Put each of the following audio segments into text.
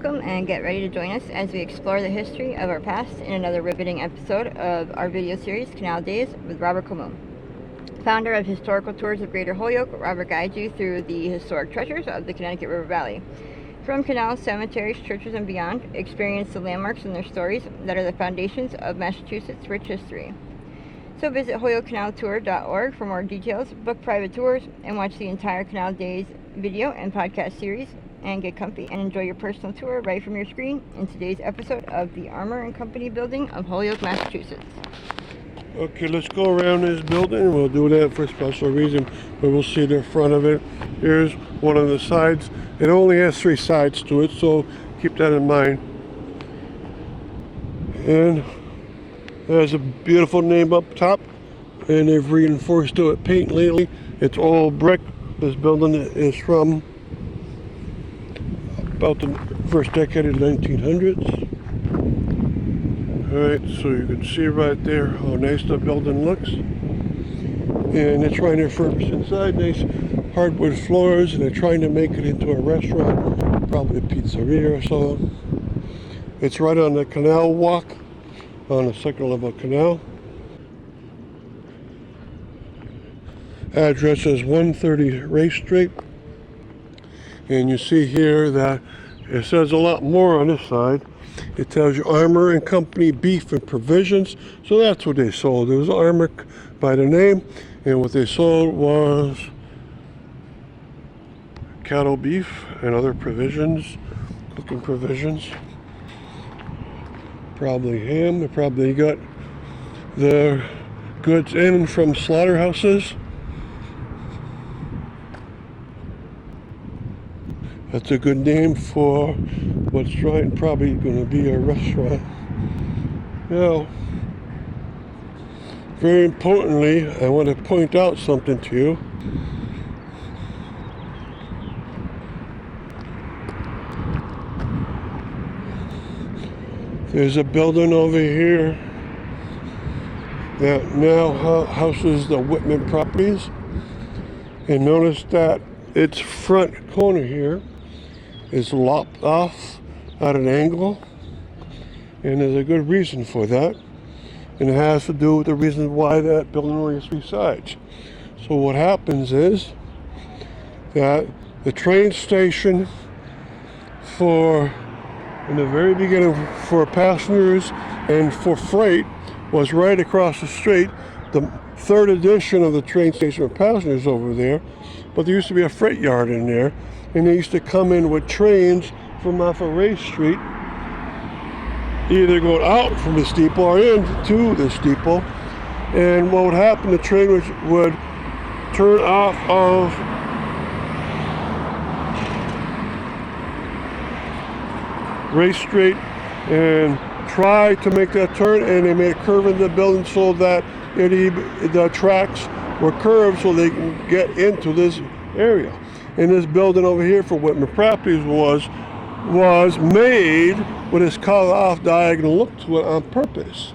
Welcome and get ready to join us as we explore the history of our past in another riveting episode of our video series, Canal Days with Robert Comeau. Founder of Historical Tours of Greater Holyoke, Robert guides you through the historic treasures of the Connecticut River Valley. From canals, cemeteries, churches, and beyond, experience the landmarks and their stories that are the foundations of Massachusetts' rich history. So visit holyokecanaltour.org for more details, book private tours, and watch the entire Canal Days video and podcast series, and get comfy and enjoy your personal tour right from your screen in today's episode of the Armour and Company building of Holyoke, Massachusetts. Okay, let's go around this building. We'll do that for a special reason, but we'll see the front of it. Here's one of the sides. It only has 3 sides to it, so keep that in mind. And there's a beautiful name up top, and they've reinforced it with paint lately. It's all brick. This building is from about the first decade of the 1900s. Alright, so you can see right there how nice the building looks. And they're trying to refurbish inside, nice hardwood floors, and they're trying to make it into a restaurant, probably a pizzeria or so. It's right on the canal walk, on the second level canal. Address is 130 Race Street. And you see here that it says a lot more on this side. It tells you Armour and Company beef and provisions. So that's what they sold. It was Armour by the name, and what they sold was cattle beef and other provisions, cooking provisions. Probably ham. They probably got the goods in from slaughterhouses. That's a good name for what's probably going to be a restaurant. Now, very importantly, I want to point out something to you. There's a building over here that now houses the Whitman properties. And notice that its front corner here is lopped off at an angle, and there's a good reason for that, and it has to do with the reason why that building only has 3 sides. So what happens is that the train station in the very beginning for passengers and for freight was right across the street. The 3rd edition of the train station for passengers over there, but there used to be a freight yard in there, and they used to come in with trains from off of Race Street, either going out from the steeple or into the steeple. And what would happen, the train would turn off of Race Street and try to make that turn, and they made a curve in the building so that the tracks were curved so they can get into this area. And this building over here for Whitman Properties was made with this cut off diagonal look to it on purpose.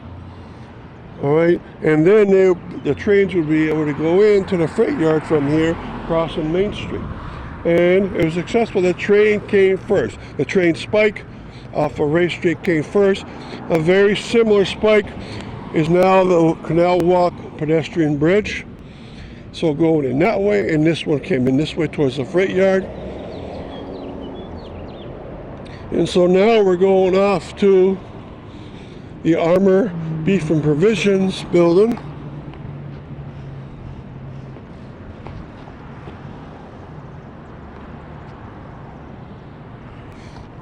All right, and then the trains would be able to go into the freight yard from here, crossing Main Street. And it was successful. The train came first. The train spike off of Race Street came first. A very similar spike is now the Canal Walk pedestrian bridge. So going in that way, and this one came in this way towards the freight yard. And so now we're going off to the Armour Beef and Provisions building.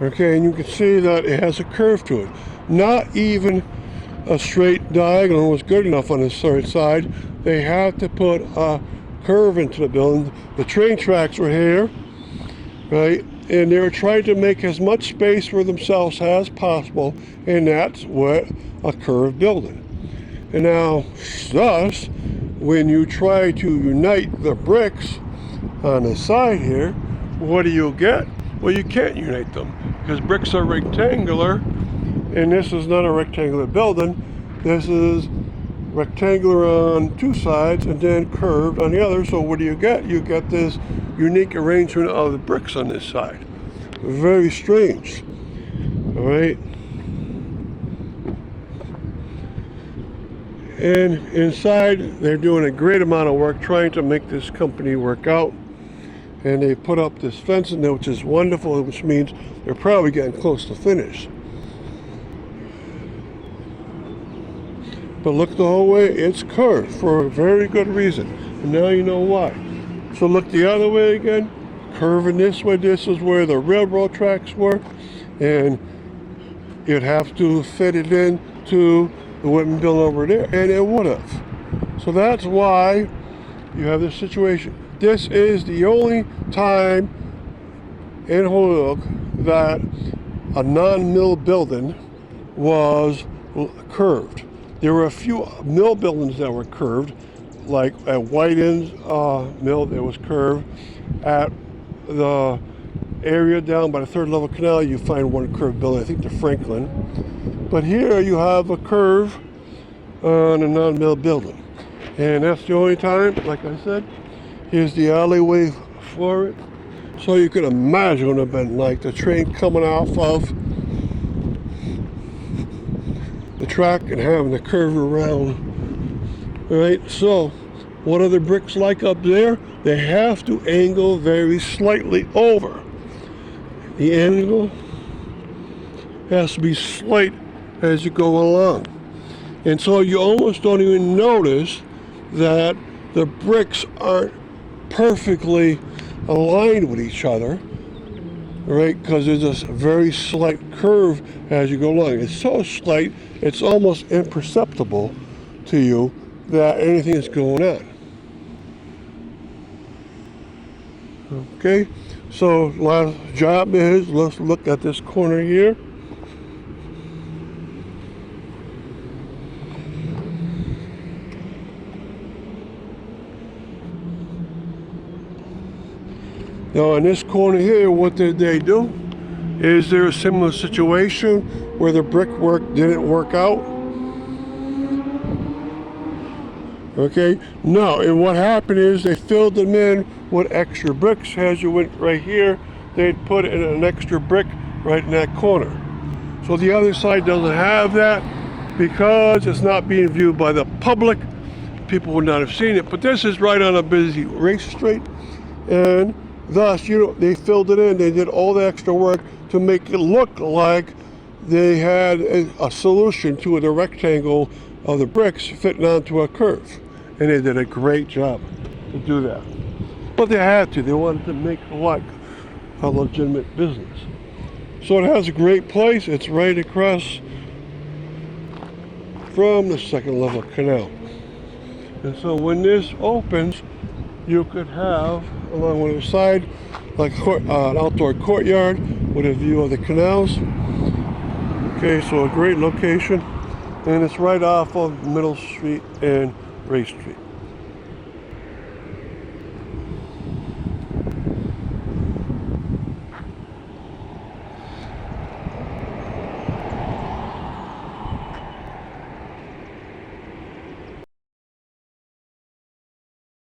Okay, and you can see that it has a curve to it. Not even a straight diagonal was good enough on this third side. They had to put a curve into the building. The train tracks were here, right? And they were trying to make as much space for themselves as possible, and that's what a curved building. And now, thus, when you try to unite the bricks on the side here, what do you get? Well, you can't unite them because bricks are rectangular, and this is not a rectangular building. This is rectangular on 2 sides and then curved on the other. So what do you get? You get this unique arrangement of the bricks on this side. Very strange. All right. And inside, they're doing a great amount of work trying to make this company work out. And they put up this fence in there, which is wonderful, which means they're probably getting close to finish. But look the whole way, it's curved for a very good reason. And now you know why. So look the other way again, curving this way. This is where the railroad tracks were. And you'd have to fit it in to the wooden building over there. And it would have. So that's why you have this situation. This is the only time in Holyoke that a non-mill building was curved. There were a few mill buildings that were curved, like at Whiting's mill, it was curved. At the area down by the third level canal, you find one curved building, I think the Franklin. But here you have a curve on a non-mill building. And that's the only time, like I said. Here's the alleyway for it. So you can imagine what it would have been like the train coming off of the track and having to curve around. All right, so what are the bricks like up there? They have to angle very slightly over. The angle has to be slight as you go along. And so you almost don't even notice that the bricks aren't perfectly aligned with each other, right? Because there's this very slight curve as you go along. It's so slight, it's almost imperceptible to you that anything is going on. Okay, so last job is, let's look at this corner here. Now in this corner here, what did they do? Is there a similar situation where the brickwork didn't work out? Okay, no, and what happened is they filled them in with extra bricks. As you went right here, they'd put in an extra brick right in that corner. So the other side doesn't have that because it's not being viewed by the public. People would not have seen it, but this is right on a busy race street, and thus, they filled it in. They did all the extra work to make it look like they had a solution to the rectangle of the bricks fitting onto a curve. And they did a great job to do that. But they had to. They wanted to make it like a legitimate business. So it has a great place. It's right across from the second level canal. And so when this opens, you could have along one side like an outdoor courtyard with a view of the canals. Okay, so a great location, and it's right off of Middle Street and Race Street.